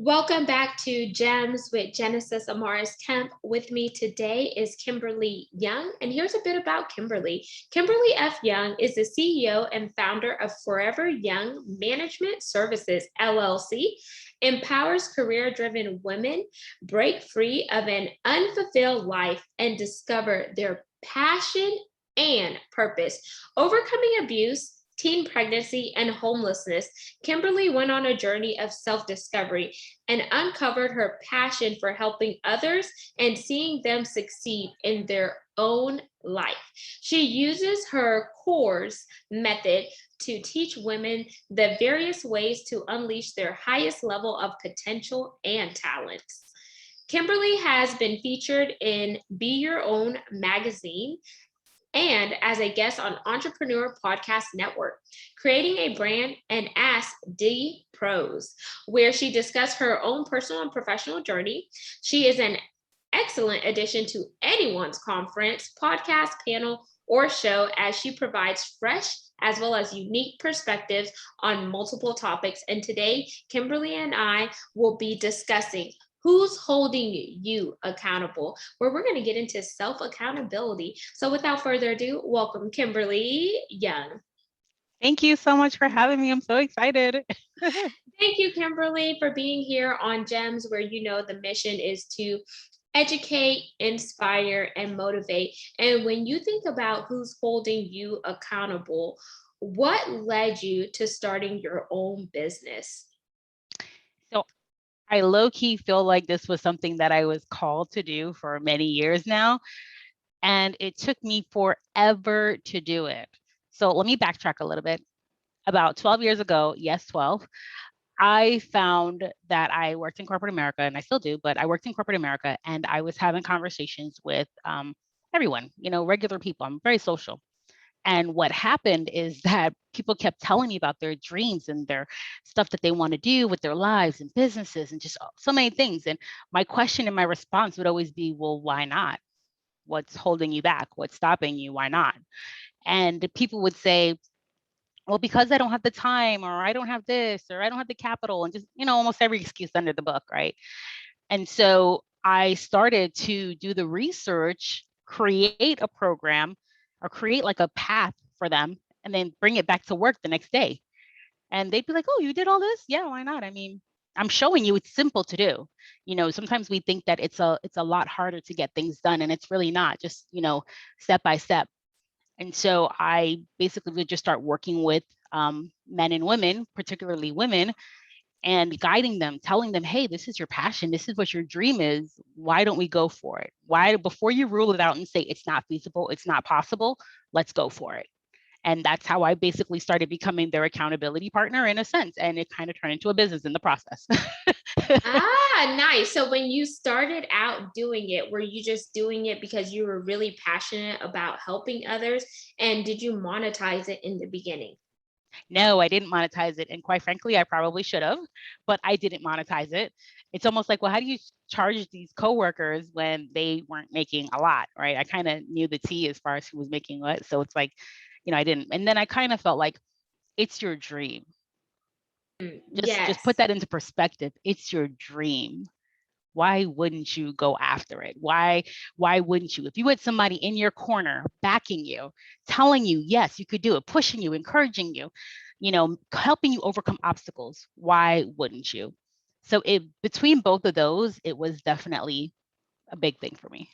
Welcome back to Gems with Genesis Amaris Kemp. With me today is Kimberly Young, and here's a bit about Kimberly. Kimberly F. Young is the CEO and founder of Forever Young Management Services, LLC, empowers career-driven women break free of an unfulfilled life and discover their passion and purpose. Overcoming abuse, teen pregnancy, and homelessness, Kimberly went on a journey of self discovery and uncovered her passion for helping others and seeing them succeed in their own life. She uses her course method to teach women the various ways to unleash their highest level of potential and talents. Kimberly has been featured in Be Your Own magazine and as a guest on Entrepreneur Podcast Network, creating a brand and Ask D Pros, where she discussed her own personal and professional journey. She is an excellent addition to anyone's conference, podcast, panel, or show as she provides fresh as well as unique perspectives on multiple topics. And today, Kimberly and I will be discussing who's holding you accountable, where we're going to get into self accountability. So, without further ado, welcome Kimberly Young. Thank you so much for having me. I'm so excited. Thank you, Kimberly, for being here on Gems, where you know the mission is to educate, inspire, and motivate. And when you think about who's holding you accountable, what led you to starting your own business? So I low key feel like this was something that I was called to do for many years now. And it took me forever to do it. So let me backtrack a little bit. About 12 years ago, yes, 12, I found that I worked in corporate America, and I still do, but I worked in corporate America and I was having conversations with everyone, regular people. I'm very social. And what happened is that people kept telling me about their dreams and their stuff that they want to do with their lives and businesses and just so many things. And my question and my response would always be, well, why not? What's holding you back? What's stopping you? Why not? And people would say, well, because I don't have the time, or I don't have this, or I don't have the capital, and just, almost every excuse under the book, right? And so I started to do the research, create a program, or create like a path for them, and then bring it back to work the next day. And they'd be like, "Oh, you did all this? Yeah, why not? I mean, I'm showing you it's simple to do." Sometimes we think that it's a lot harder to get things done, and it's really not. Just, step by step. And so I basically would just start working with men and women, particularly women, and guiding them, telling them, hey, this is your passion. This is what your dream is. Why don't we go for it? Why, before you rule it out and say it's not feasible, it's not possible, let's go for it. And that's how I basically started becoming their accountability partner in a sense. And it kind of turned into a business in the process. Nice. So when you started out doing it, were you just doing it because you were really passionate about helping others? And did you monetize it in the beginning? No, I didn't monetize it. And quite frankly, I probably should have, but I didn't monetize it. It's almost like, well, how do you charge these coworkers when they weren't making a lot, right? I kind of knew the tea as far as who was making what. So it's like, I didn't. And then I kind of felt like it's your dream. Just put Yes. that into perspective. It's your dream. Why wouldn't you go after it? Why wouldn't you? If you had somebody in your corner backing you, telling you, yes, you could do it, pushing you, encouraging you, helping you overcome obstacles, why wouldn't you? So between both of those, it was definitely a big thing for me.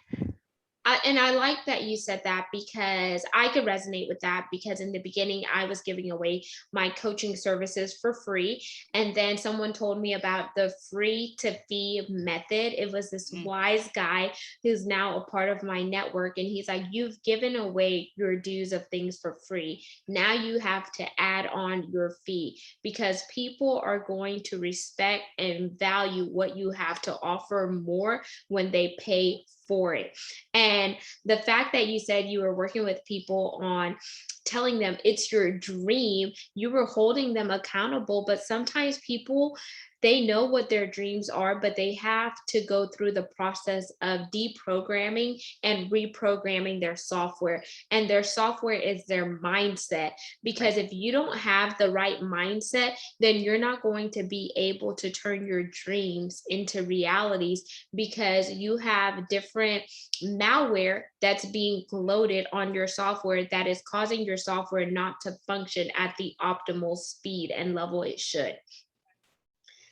And I like that you said that because I could resonate with that because in the beginning I was giving away my coaching services for free. And then someone told me about the free to fee method. It was this Mm. wise guy who's now a part of my network. And he's like, you've given away your dues of things for free. Now you have to add on your fee because people are going to respect and value what you have to offer more when they pay for it. And the fact that you said you were working with people on telling them it's your dream. You were holding them accountable, but sometimes people, they know what their dreams are, but they have to go through the process of deprogramming and reprogramming their software. And their software is their mindset. Right. Because if you don't have the right mindset, then you're not going to be able to turn your dreams into realities, because you have different malware that's being loaded on your software that is causing your software not to function at the optimal speed and level it should.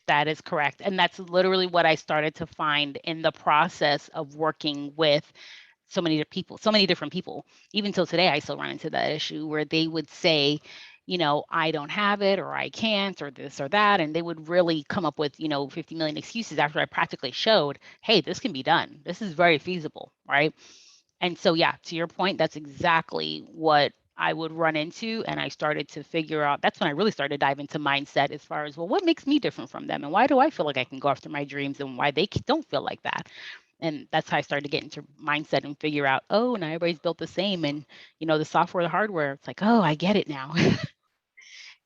That is correct. And that's literally what I started to find in the process of working with so many different people. Even till today, I still run into that issue where they would say, I don't have it, or I can't, or this or that. And they would really come up with, 50 million excuses after I practically showed, hey, this can be done. This is very feasible, right? And so, yeah, to your point, that's exactly what I would run into. And I started to figure out, that's when I really started to dive into mindset as far as, well, what makes me different from them? And why do I feel like I can go after my dreams and why they don't feel like that? And that's how I started to get into mindset and figure out, oh, now everybody's built the same. And, the software, the hardware, it's like, oh, I get it now.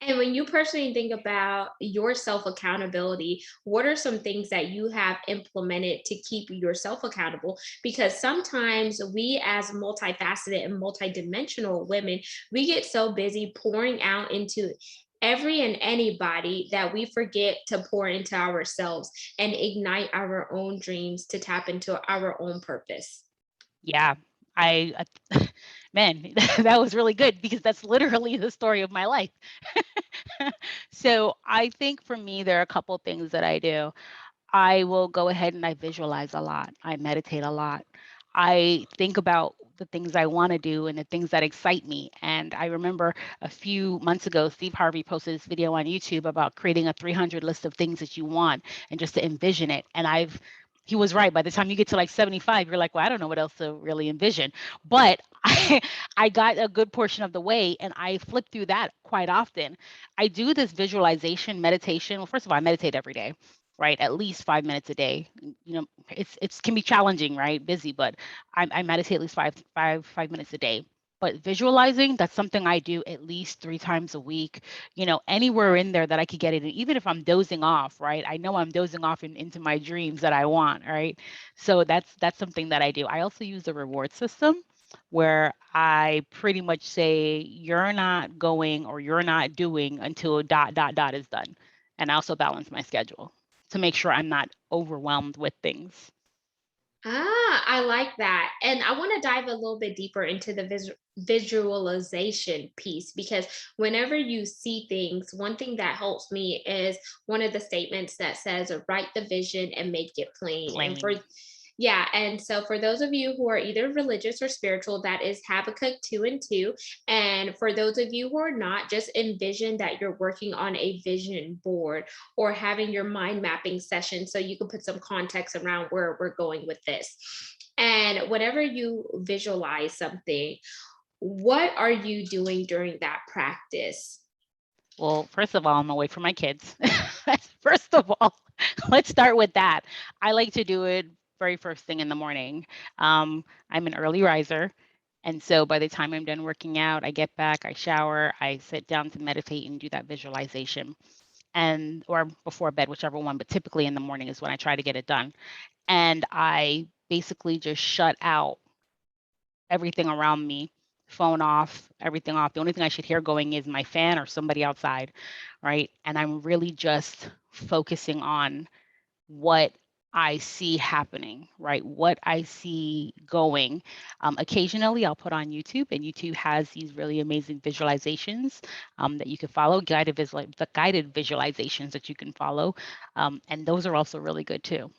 And when you personally think about your self accountability, what are some things that you have implemented to keep yourself accountable? Because sometimes we, as multifaceted and multidimensional women, we get so busy pouring out into every and anybody that we forget to pour into ourselves and ignite our own dreams to tap into our own purpose. Yeah, man, that was really good because that's literally the story of my life. So I think for me, there are a couple things that I do. I will go ahead and I visualize a lot. I meditate a lot. I think about the things I want to do and the things that excite me. And I remember a few months ago, Steve Harvey posted this video on YouTube about creating a 300 list of things that you want and just to envision it. And he was right. By the time you get to like 75, you're like, well, I don't know what else to really envision. But I got a good portion of the way and I flip through that quite often. I do this visualization meditation. Well, first of all, I meditate every day, right? At least 5 minutes a day. It's can be challenging, right? Busy, but I meditate at least five minutes a day. But visualizing, that's something I do at least 3 times a week. Anywhere in there that I could get it. And even if I'm dozing off, right? I know I'm dozing off into my dreams that I want, right? So that's something that I do. I also use the reward system where I pretty much say you're not going or you're not doing until dot dot dot is done. And I also balance my schedule to make sure I'm not overwhelmed with things. I like that. And I want to dive a little bit deeper into the visualization piece, because whenever you see things, one thing that helps me is one of the statements that says, write the vision and make it plain. And for Plain. yeah, and so for those of you who are either religious or spiritual, that is Habakkuk 2 and 2. And for those of you who are not, just envision that you're working on a vision board or having your mind mapping session so you can put some context around where we're going with this. And whenever you visualize something, what are you doing during that practice? Well, first of all, I'm away from my kids. First of all, let's start with that. I like to do it very first thing in the morning. I'm an early riser. And so by the time I'm done working out, I get back, I shower, I sit down to meditate and do that visualization. And or before bed, whichever one, but typically in the morning is when I try to get it done. And I basically just shut out everything around me, phone off, everything off. The only thing I should hear going is my fan or somebody outside, right? And I'm really just focusing on what I see happening, right? What I see going. Occasionally, I'll put on YouTube, and YouTube has these really amazing visualizations that you can follow, the guided visualizations that you can follow, and those are also really good too.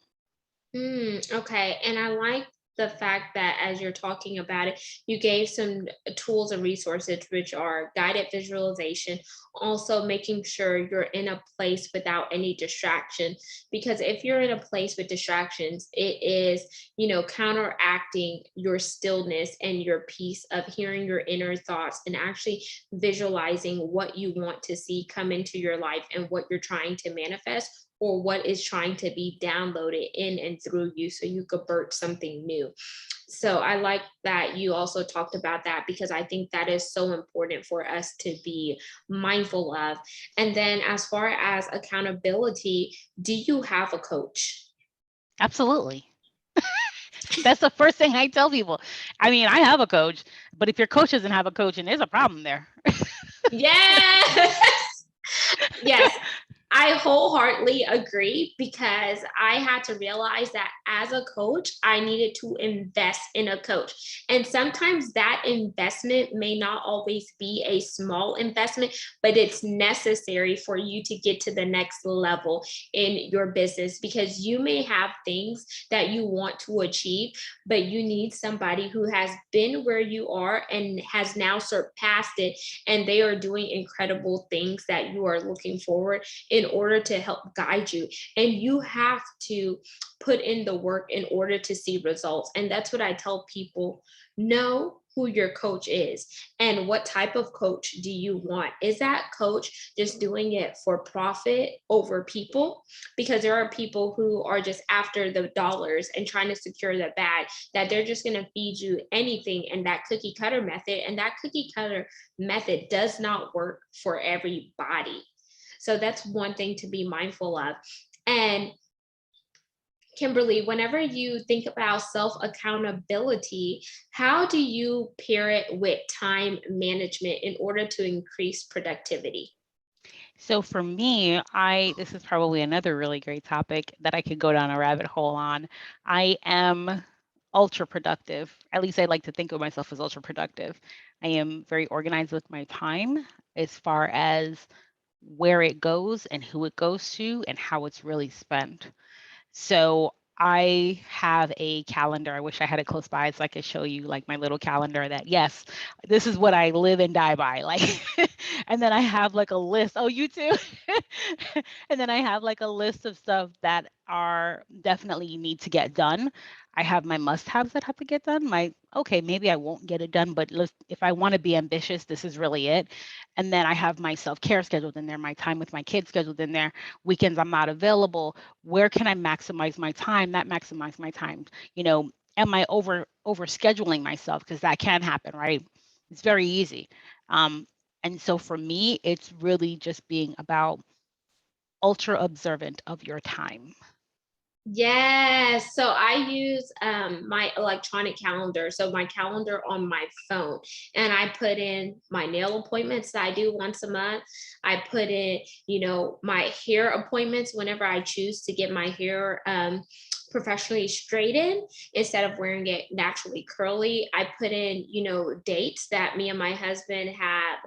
Okay. And I like the fact that as you're talking about it, you gave some tools and resources, which are guided visualization, also making sure you're in a place without any distraction. Because if you're in a place with distractions, it is, counteracting your stillness and your peace of hearing your inner thoughts and actually visualizing what you want to see come into your life and what you're trying to manifest, or what is trying to be downloaded in and through you so you could birth something new. So I like that you also talked about that, because I think that is so important for us to be mindful of. And then as far as accountability, do you have a coach? Absolutely. That's the first thing I tell people. I mean, I have a coach, but if your coach doesn't have a coach, and there's a problem there. Yes. Yes, I wholeheartedly agree, because I had to realize that as a coach, I needed to invest in a coach. And sometimes that investment may not always be a small investment, but it's necessary for you to get to the next level in your business, because you may have things that you want to achieve, but you need somebody who has been where you are and has now surpassed it. And they are doing incredible things that you are looking forward in order to help guide you. And you have to put in the work in order to see results. And that's what I tell people: know who your coach is and what type of coach do you want. Is that coach just doing it for profit over people? Because there are people who are just after the dollars and trying to secure the bag, that they're just going to feed you anything in that cookie cutter method. And that cookie cutter method does not work for everybody. So that's one thing to be mindful of. And Kimberly, whenever you think about self accountability, how do you pair it with time management in order to increase productivity? So for me, this is probably another really great topic that I could go down a rabbit hole on. I am ultra productive. At least I like to think of myself as ultra productive. I am very organized with my time as far as where it goes and who it goes to and how it's really spent. So I have a calendar. I wish I had it close by so I could show you like my little calendar that, yes, this is what I live and die by. Like, and then I have like a list. Oh, you too. And then I have like a list of stuff that are definitely need to get done. I have my must-haves that have to get done. Okay, maybe I won't get it done, but if I want to be ambitious, this is really it. And then I have my self-care scheduled in there, my time with my kids scheduled in there. Weekends I'm not available. Where can I maximize my time? That maximize my time. Am I over scheduling myself? Because that can happen, right? It's very easy. And so for me, it's really just being about ultra observant of your time. Yes. So I use my electronic calendar. So my calendar on my phone. And I put in my nail appointments that I do once a month. I put in, my hair appointments whenever I choose to get my hair professionally straightened instead of wearing it naturally curly. I put in, dates that me and my husband have,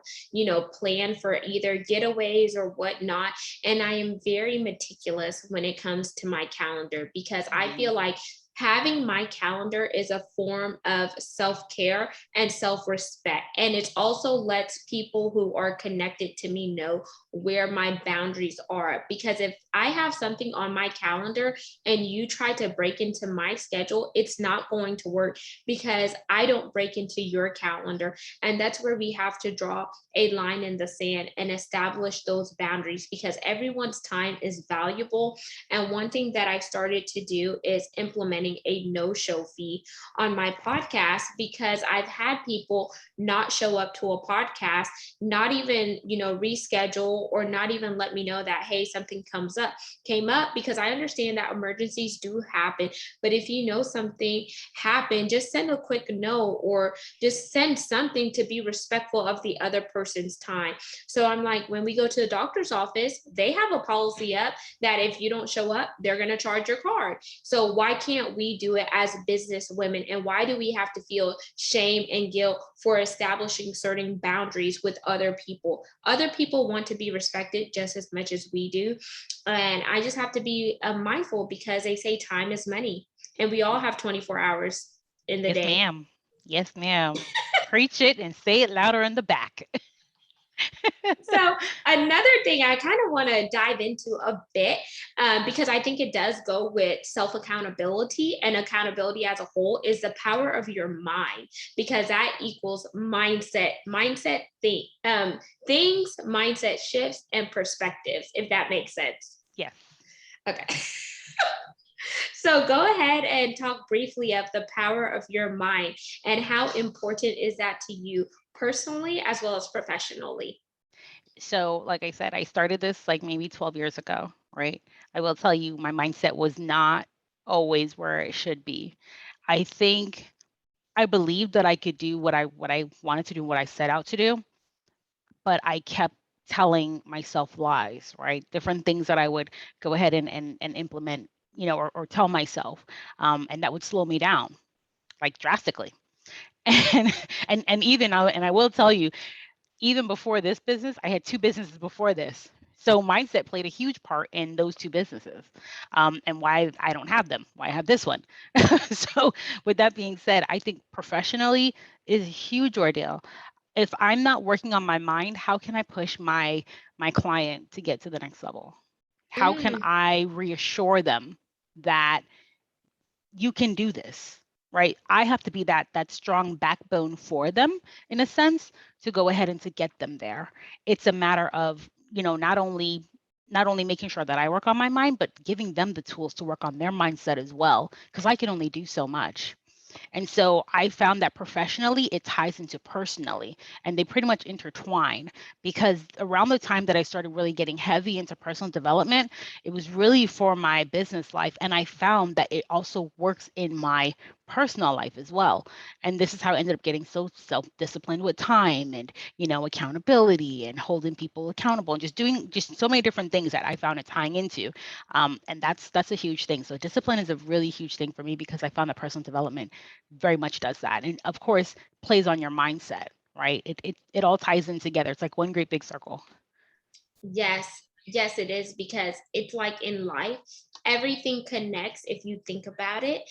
planned for either getaways or whatnot. And I am very meticulous when it comes to my calendar, because I feel like having my calendar is a form of self-care and self-respect. And it also lets people who are connected to me know where my boundaries are. Because if I have something on my calendar and you try to break into my schedule, it's not going to work, because I don't break into your calendar. And that's where we have to draw a line in the sand and establish those boundaries, because everyone's time is valuable. And one thing that I started to do is implementing a no-show fee on my podcast, because I've had people not show up to a podcast, not even, reschedule, or not even let me know that, hey, something came up, because I understand that emergencies do happen. But if you know something happened, just send a quick note, or just send something to be respectful of the other person's time. So I'm like, when we go to the doctor's office, they have a policy up that if you don't show up, they're going to charge your card. So why can't we do it as business women? And why do we have to feel shame and guilt for establishing certain boundaries with other people? Other people want to be respected just as much as we do. And I just have to be mindful, because they say time is money, and we all have 24 hours in the Yes, day. ma'am. Yes, ma'am. Preach it and say it louder in the back. So another thing I kind of want to dive into a bit, because I think it does go with self accountability and accountability as a whole, is the power of your mind, because that equals things, mindset shifts, and perspectives, if that makes sense. Yes. Okay. So go ahead and talk briefly of the power of your mind and how important is that to you personally as well as professionally. So, like I said, I started this like maybe 12 years ago, right? I will tell you, my mindset was not always where it should be. I think I believed that I could do what I wanted to do, what I set out to do, but I kept telling myself lies, right? Different things that I would go ahead and implement, or tell myself, and that would slow me down like drastically. And I will tell you, even before this business, I had two businesses before this. So mindset played a huge part in those two businesses, and why I don't have them, why I have this one. So with that being said, I think professionally is a huge ordeal. If I'm not working on my mind, how can I push my client to get to the next level? How can Mm, I reassure them that you can do this, right? I have to be that strong backbone for them in a sense to go ahead and to get them there. It's a matter of, not only making sure that I work on my mind, but giving them the tools to work on their mindset as well, because I can only do so much. And so I found that professionally, it ties into personally, and they pretty much intertwine, because around the time that I started really getting heavy into personal development, it was really for my business life. And I found that it also works in my personal life as well. And this is how I ended up getting so self-disciplined with time and, accountability and holding people accountable and just doing just so many different things that I found it tying into. And that's a huge thing. So discipline is a really huge thing for me, because I found that personal development very much does that. And of course, plays on your mindset, right? It all ties in together. It's like one great big circle. yes, yes, it is because it's like in life, everything connects if you think about it.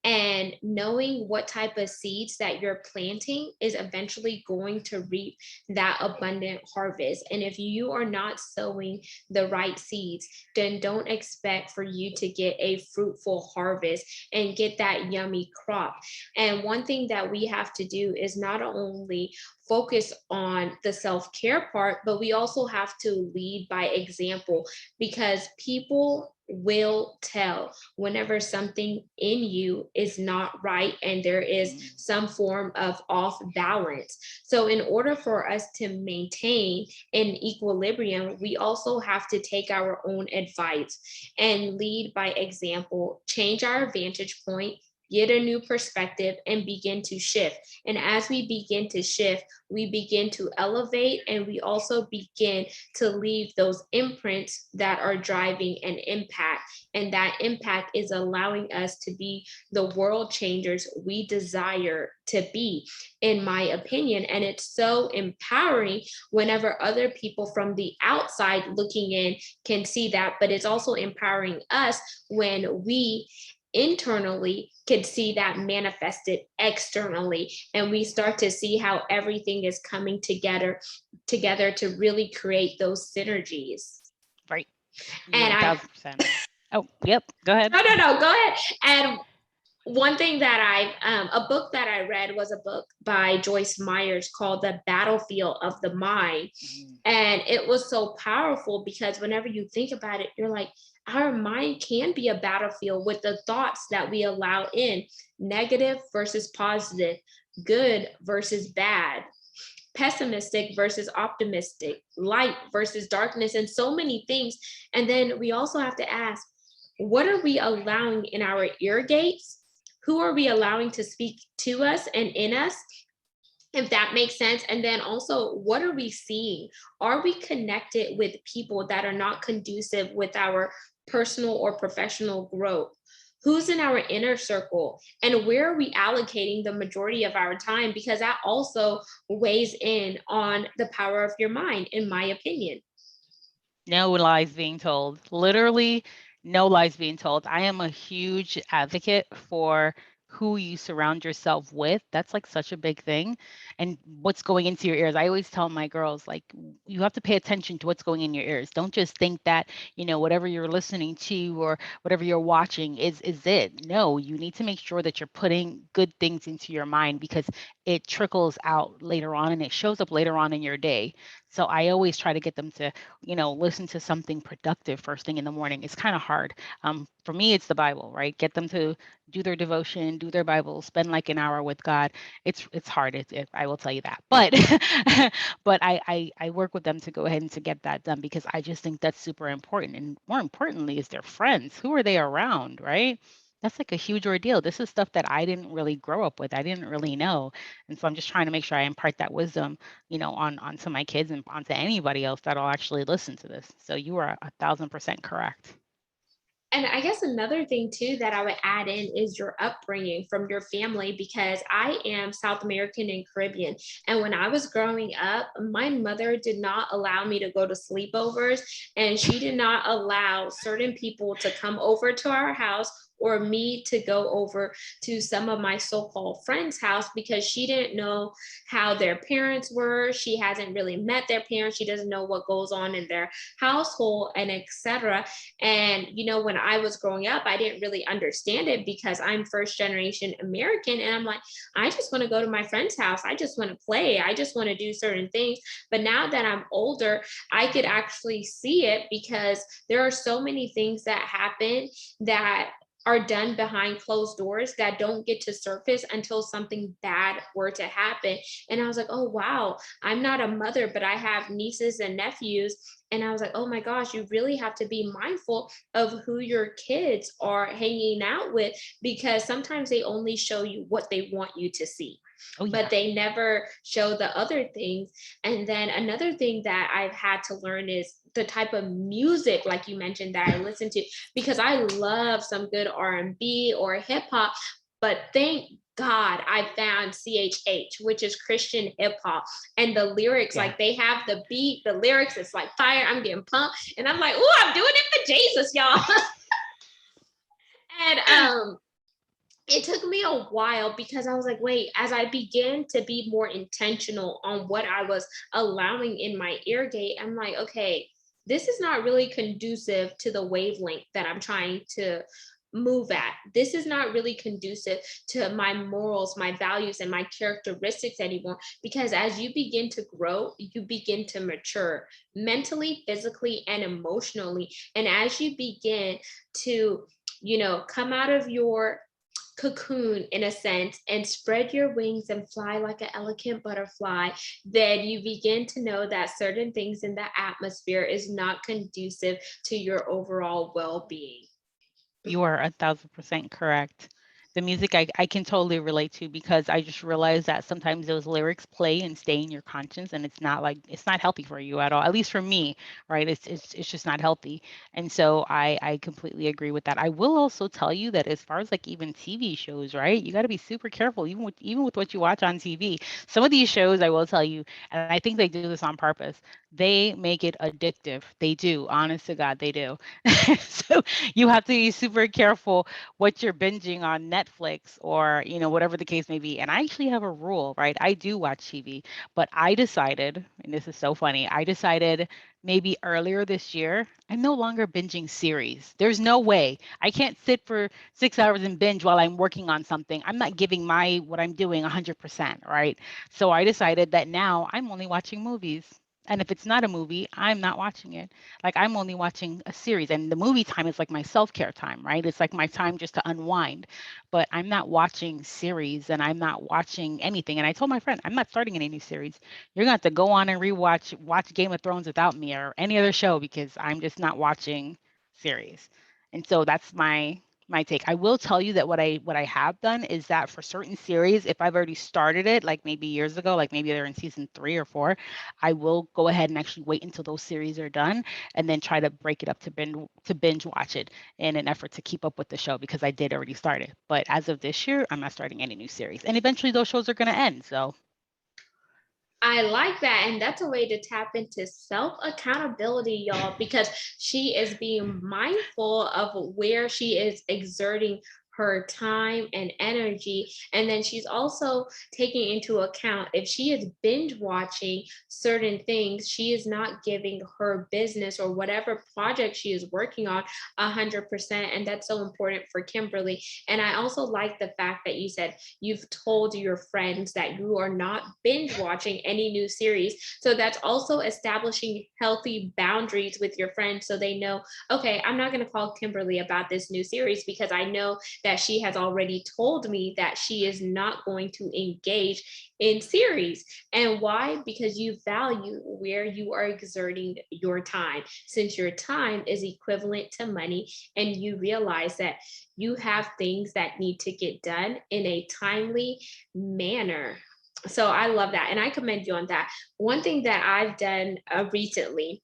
And knowing what type of seeds that you're planting is eventually going to reap that abundant harvest. And if you are not sowing the right seeds, then don't expect for you to get a fruitful harvest and get that yummy crop. And one thing that we have to do is not only focus on the self care part, but we also have to lead by example because people will tell whenever something in you is not right and there is Mm. some form of off balance. So, in order for us to maintain an equilibrium, we also have to take our own advice and lead by example, change our vantage point, get a new perspective, and begin to shift. And as we begin to shift, we begin to elevate and we also begin to leave those imprints that are driving an impact. And that impact is allowing us to be the world changers we desire to be, in my opinion. And it's so empowering whenever other people from the outside looking in can see that, but it's also empowering us when we internally can see that manifested externally and we start to see how everything is coming together to really create those synergies. Right. You're And I 1000%. Oh, yep. Go ahead. no, go ahead. And one thing that a book that I read was a book by Joyce Myers called The Battlefield of the Mind. Mhm. And it was so powerful because whenever you think about it, you're like, our mind can be a battlefield with the thoughts that we allow in, negative versus positive, good versus bad, pessimistic versus optimistic, light versus darkness, and so many things. And then we also have to ask, what are we allowing in our ear gates? Who are we allowing to speak to us and in us? If that makes sense. And then also, what are we seeing? Are we connected with people that are not conducive with our personal or professional growth? Who's in our inner circle? And where are we allocating the majority of our time? Because that also weighs in on the power of your mind, in my opinion. No lies being told. Literally, no lies being told. I am a huge advocate for who you surround yourself with. That's like such a big thing. And what's going into your ears. I always tell my girls, like, you have to pay attention to what's going in your ears. Don't just think that, whatever you're listening to or whatever you're watching is it. No, you need to make sure that you're putting good things into your mind, because it trickles out later on and it shows up later on in your day. So I always try to get them to, listen to something productive first thing in the morning. It's kind of hard. For me, it's the Bible, right? Get them to do their devotion, do their Bible, spend like an hour with God. It's hard. I will tell you that. But but I work with them to go ahead and to get that done because I just think that's super important. And more importantly, is their friends. Who are they around, right? That's like a huge ordeal. This is stuff that I didn't really grow up with. I didn't really know. And so I'm just trying to make sure I impart that wisdom, onto my kids and onto anybody else that'll actually listen to this. So you are 1,000% correct. And I guess another thing too that I would add in is your upbringing from your family, because I am South American and Caribbean. And when I was growing up, my mother did not allow me to go to sleepovers, and she did not allow certain people to come over to our house or me to go over to some of my so-called friends' house, because she didn't know how their parents were. She hasn't really met their parents. She doesn't know what goes on in their household and etc. And, when I was growing up, I didn't really understand it because I'm first generation American. And I'm like, I just want to go to my friend's house. I just want to play. I just want to do certain things. But now that I'm older, I could actually see it, because there are so many things that happen that are done behind closed doors that don't get to surface until something bad were to happen. And I was like, oh, wow, I'm not a mother, but I have nieces and nephews. And I was like, oh my gosh, you really have to be mindful of who your kids are hanging out with, because sometimes they only show you what they want you to see, Oh but yeah. they never show the other things. And then another thing that I've had to learn is the type of music, like you mentioned, that I listen to, because I love some good R&B or hip hop, but thank God I found CHH, which is Christian hip hop. And the lyrics, Yeah. like they have the beat, the lyrics, it's like fire. I'm getting pumped. And I'm like, oh, I'm doing it for Jesus, y'all. And it took me a while, because I was like, wait, as I began to be more intentional on what I was allowing in my ear gate, I'm like, okay, this is not really conducive to the wavelength that I'm trying to move at. This is not really conducive to my morals, my values, and my characteristics anymore. Because as you begin to grow, you begin to mature mentally, physically, and emotionally. And as you begin to, come out of your cocoon in a sense and spread your wings and fly like an elegant butterfly, then you begin to know that certain things in the atmosphere is not conducive to your overall well-being. You are 1,000% correct. The music I can totally relate to because I just realized that sometimes those lyrics play and stay in your conscience and it's not healthy for you at all. At least for me, right? It's just not healthy. And so I completely agree with that. I will also tell you that as far as like even TV shows, right? You got to be super careful even with what you watch on TV. Some of these shows I will tell you, and I think they do this on purpose. They make it addictive. They do. Honest to God, they do. So you have to be super careful what you're binging on Netflix or, whatever the case may be. And I actually have a rule, right? I do watch TV, but I decided, and this is so funny, I decided maybe earlier this year, I'm no longer binging series. There's no way. I can't sit for 6 hours and binge while I'm working on something. I'm not giving what I'm doing 100%, right? So I decided that now I'm only watching movies. And if it's not a movie, I'm not watching it. Like I'm only watching a series, and the movie time is like my self-care time, right? It's like my time just to unwind. But I'm not watching series and I'm not watching anything. And I told my friend, I'm not starting any new series. You're gonna have to go on and watch Game of Thrones without me or any other show because I'm just not watching series. And so that's my take. I will tell you that what I have done is that for certain series, if I've already started it, like maybe years ago, like maybe they're in season 3 or 4, I will go ahead and actually wait until those series are done and then try to break it up to binge watch it in an effort to keep up with the show because I did already start it. But as of this year, I'm not starting any new series. And eventually those shows are going to end. So I like that. And that's a way to tap into self accountability, y'all, because she is being mindful of where she is exerting her time and energy. And then she's also taking into account if she is binge watching certain things, she is not giving her business or whatever project she is working on 100%. And that's so important for Kimberly. And I also like the fact that you said you've told your friends that you are not binge watching any new series. So that's also establishing healthy boundaries with your friends so they know, okay, I'm not going to call Kimberly about this new series because I know that she has already told me that she is not going to engage in series. And why? Because you value where you are exerting your time, since your time is equivalent to money, and you realize that you have things that need to get done in a timely manner. So I love that. And I commend you on that. One thing that I've done recently,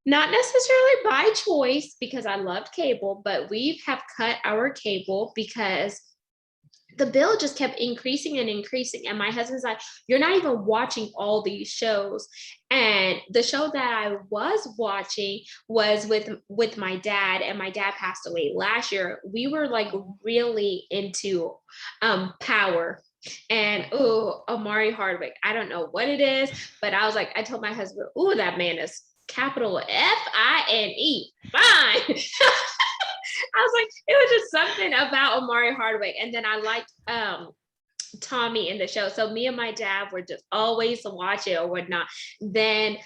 not necessarily by choice because I loved cable, but we have cut our cable because the bill just kept increasing and increasing. And my husband's like, you're not even watching all these shows. And the show that I was watching was with my dad, and my dad passed away last year. We were like really into Power. And oh, Amari Hardwick. I don't know what it is, but I was like, I told my husband, oh, that man is capital Fine. I was like, it was just something about Amari Hardwick. And then I liked Tommy in the show. So me and my dad were just always to watch it or whatnot. Then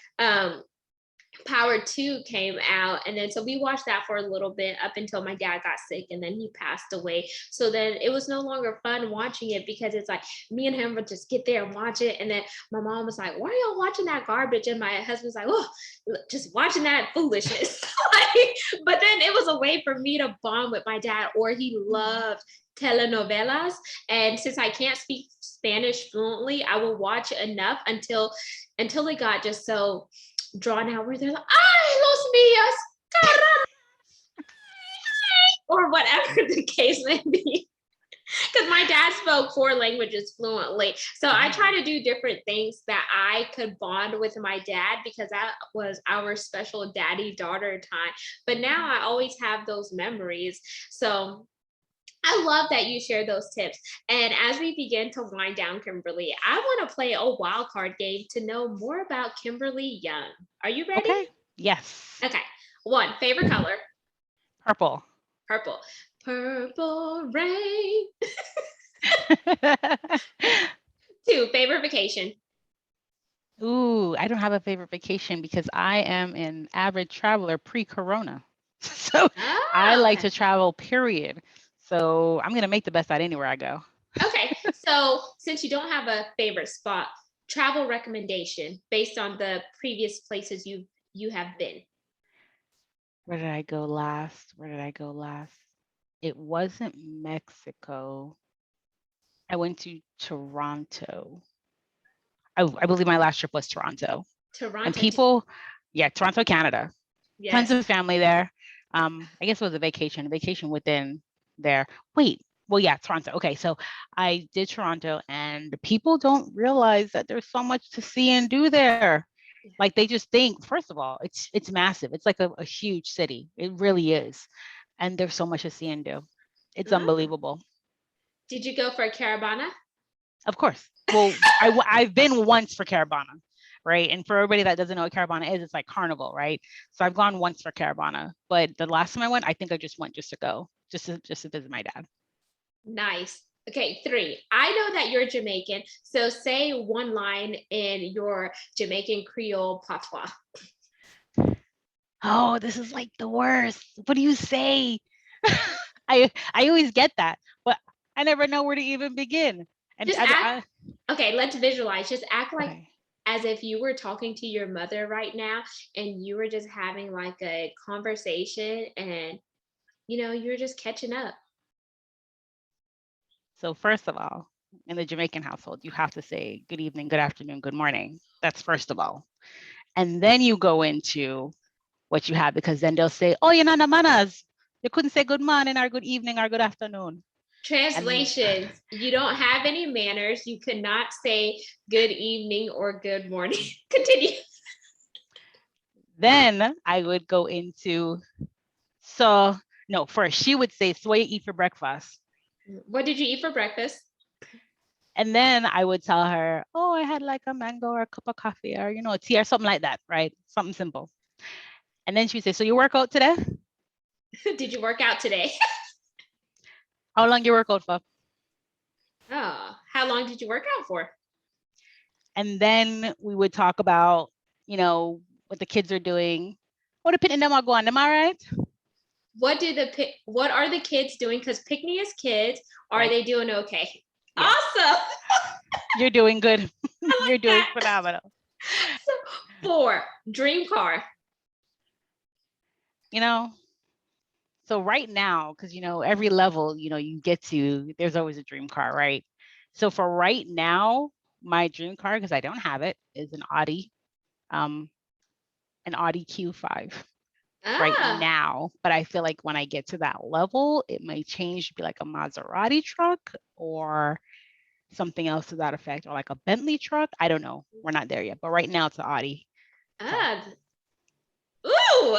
Power 2 came out, and then so we watched that for a little bit up until my dad got sick and then he passed away. So then it was no longer fun watching it because it's like me and him would just get there and watch it, and then my mom was like, why are y'all watching that garbage? And my husband's like, oh, just watching that foolishness. But then it was a way for me to bond with my dad. Or he loved telenovelas, and since I can't speak Spanish fluently, I will watch enough until it got just so drawn out where they're like, ay, los míos, caramba, or whatever the case may be. Because my dad spoke 4 languages fluently. So I try to do different things that I could bond with my dad, because that was our special daddy-daughter time. But now I always have those memories. So I love that you share those tips. And as we begin to wind down, Kimberly, I want to play a wild card game to know more about Kimberly Young. Are you ready? Okay. Yes. Okay. 1, favorite color? Purple. Purple. Purple rain. 2, favorite vacation? Ooh, I don't have a favorite vacation because I am an avid traveler pre-corona. So I like to travel, period. So I'm going to make the best out anywhere I go. Okay. So since you don't have a favorite spot, travel recommendation based on the previous places you have been. Where did I go last? It wasn't Mexico. I went to Toronto. I believe my last trip was Toronto. Toronto. And people, Toronto, Canada. Yes. Tons of family there. I guess it was a vacation within there. Toronto. Okay, so I did Toronto, and people don't realize that there's so much to see and do there. Like, they just think, first of all, it's massive. It's like a huge city. It really is. And there's so much to see and do. It's unbelievable. Did you go for a Caravana? Of course. Well, I've been once for Caravana, right? And for everybody that doesn't know what Caravana is, it's like Carnival, right? So I've gone once for Caravana, but the last time I went, I think I just went just to go, just to visit my dad. Nice. Okay, 3. I know that you're Jamaican, so say one line in your Jamaican Creole patois. Oh, this is like the worst. What do you say? I always get that, but I never know where to even begin. And just okay, let's visualize. Just act like as if you were talking to your mother right now, and you were just having like a conversation, and you're just catching up. So first of all, in the Jamaican household, you have to say good evening, good afternoon, good morning. That's first of all. And then you go into what you have, because then they'll say, oh, you're not the manners. You couldn't say good morning or good evening or good afternoon. Translation, you don't have any manners. You could not say good evening or good morning. Continue. Then I would go into, so No, first she would say, so what you eat for breakfast? What did you eat for breakfast? And then I would tell her, oh, I had like a mango or a cup of coffee or, a tea or something like that, right? Something simple. And then she would say, so you work out today? Did you work out today? How long you work out for? Oh, how long did you work out for? And then we would talk about, what the kids are doing. What the picnic them are going, am I right? What are the kids doing? Because Pickney is kids. Are Right. they doing okay? Yes. Awesome. You're doing good. You're doing that. phenomenal. So, 4, dream car. So right now, because every level, you get to, there's always a dream car, right? So for right now, my dream car, because I don't have it, is an Audi Q5 right now. But I feel like when I get to that level, it may change to be like a Maserati truck or something else to that effect, or like a Bentley truck. I don't know. We're not there yet. But right now it's an Audi. Ooh,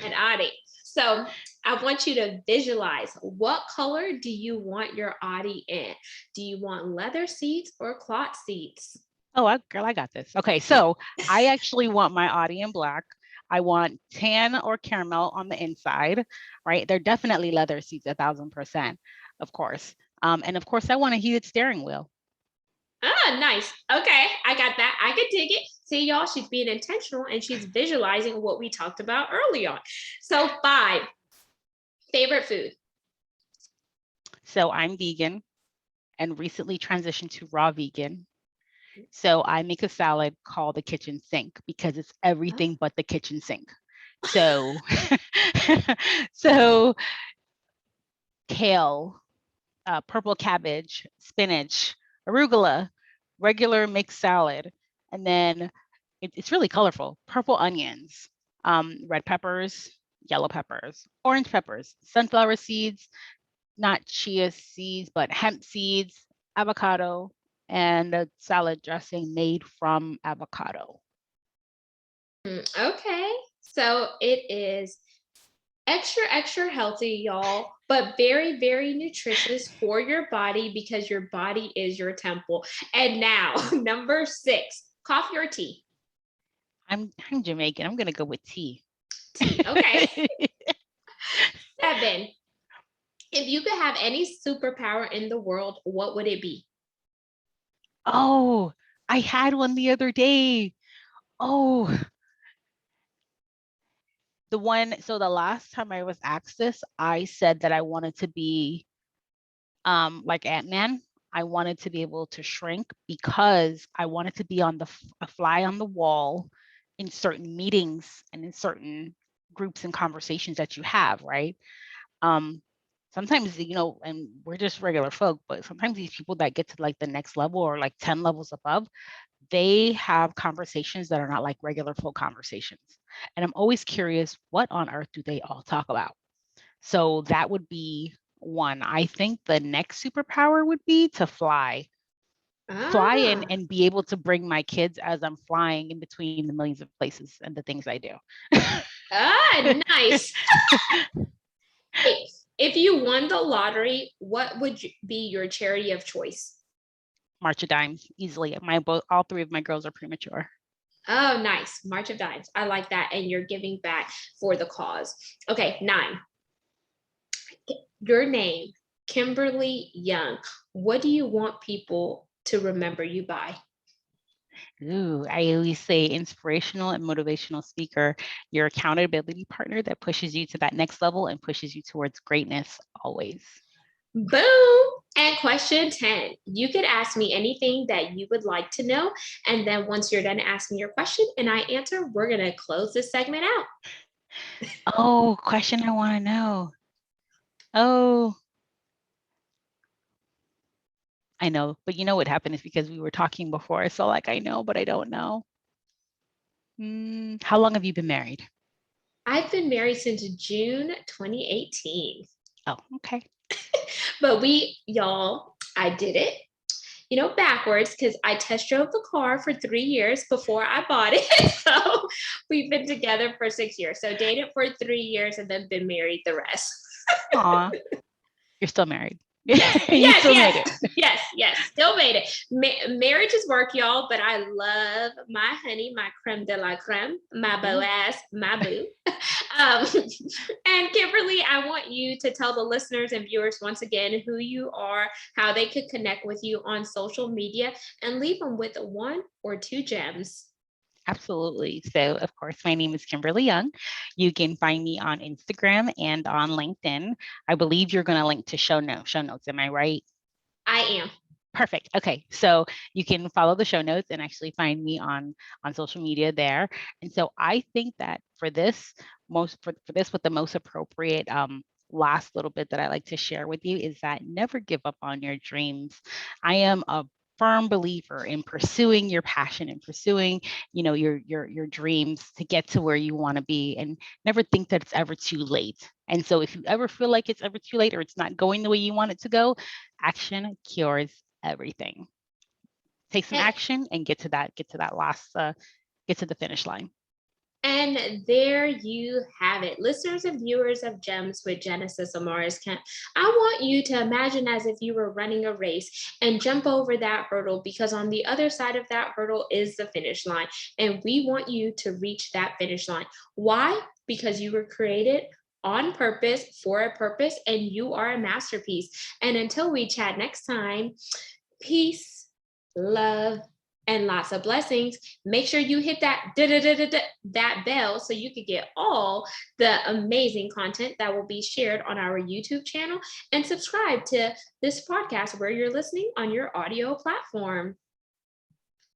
an Audi. So I want you to visualize, what color do you want your Audi in? Do you want leather seats or cloth seats? Oh, girl, I got this. Okay, so I actually want my Audi in black. I want tan or caramel on the inside, right? They're definitely leather seats, 1,000%, of course. And of course, I want a heated steering wheel. Nice. Okay, I got that. I could dig it. See, y'all, she's being intentional and she's visualizing what we talked about early on. So 5, favorite food. So I'm vegan and recently transitioned to raw vegan. So I make a salad called the kitchen sink because it's everything but the kitchen sink. So, so kale, purple cabbage, spinach, arugula, regular mixed salad, and then it's really colorful. Purple onions, red peppers, yellow peppers, orange peppers, sunflower seeds, not chia seeds, but hemp seeds, avocado, and a salad dressing made from avocado. Okay, so it is extra healthy, y'all, but very, very nutritious for your body because your body is your temple. And now, number 6, coffee or tea? I'm Jamaican. I'm gonna go with tea. Tea. Okay. 7, if you could have any superpower in the world, what would it be? Oh, I had one the other day. Oh, the last time I was asked this, I said that I wanted to be like Ant-Man. I wanted to be able to shrink because I wanted to be a fly on the wall in certain meetings and in certain groups and conversations that you have, right? Sometimes, and we're just regular folk, but sometimes these people that get to like the next level or like 10 levels above, they have conversations that are not like regular folk conversations. And I'm always curious, what on earth do they all talk about? So that would be one. I think the next superpower would be to fly. Fly and be able to bring my kids as I'm flying in between the millions of places and the things I do. Nice. If you won the lottery, what would be your charity of choice? March of Dimes, easily. All 3 of my girls are premature. Oh, nice. March of Dimes. I like that. And you're giving back for the cause. Okay, 9. Your name, Kimberly Young. What do you want people to remember you by? Ooh, I always say inspirational and motivational speaker, your accountability partner that pushes you to that next level and pushes you towards greatness always. Boom. And question 10, you could ask me anything that you would like to know. And then once you're done asking your question and I answer, we're going to close this segment out. Oh, question I want to know. Oh, I know, but you know what happened is because we were talking before. So like, I know, but I don't know. How long have you been married? I've been married since June 2018. Oh, okay. But y'all, I did it. backwards because I test drove the car for 3 years before I bought it. So we've been together for 6 years. So dated for 3 years and then been married the rest. Aw, you're still married. Yes, You yes, still made yes, it. yes. Still made it. Marriage is work, y'all, but I love my honey, my creme de la creme, my beau Mm. ass, my boo. um, and Kimberly, I want you to tell the listeners and viewers once again who you are, how they could connect with you on social media, and leave them with one or two gems. Absolutely. So, of course, my name is Kimberly Young. You can find me on Instagram and on LinkedIn. I believe you're going to link to show notes. Show notes, am I right? I am. Perfect. Okay, so you can follow the show notes and actually find me on social media there. And so I think that for this for this, what the most appropriate last little bit that I like to share with you is that never give up on your dreams. I am a firm believer in pursuing your passion and pursuing, your dreams to get to where you want to be, and never think that it's ever too late. And so if you ever feel like it's ever too late or it's not going the way you want it to go, action cures everything. Take some And, action and get to the finish line. and there you have it. Listeners and viewers of Gems with Genesis Amaris Kemp, I want you to imagine as if you were running a race and jump over that hurdle, because on the other side of that hurdle is the finish line. And we want you to reach that finish line. Why? Because you were created on purpose for a purpose, and you are a masterpiece. And until we chat next time, peace, love, and lots of blessings. Make sure you hit that bell so you can get all the amazing content that will be shared on our YouTube channel, and subscribe to this podcast where you're listening on your audio platform.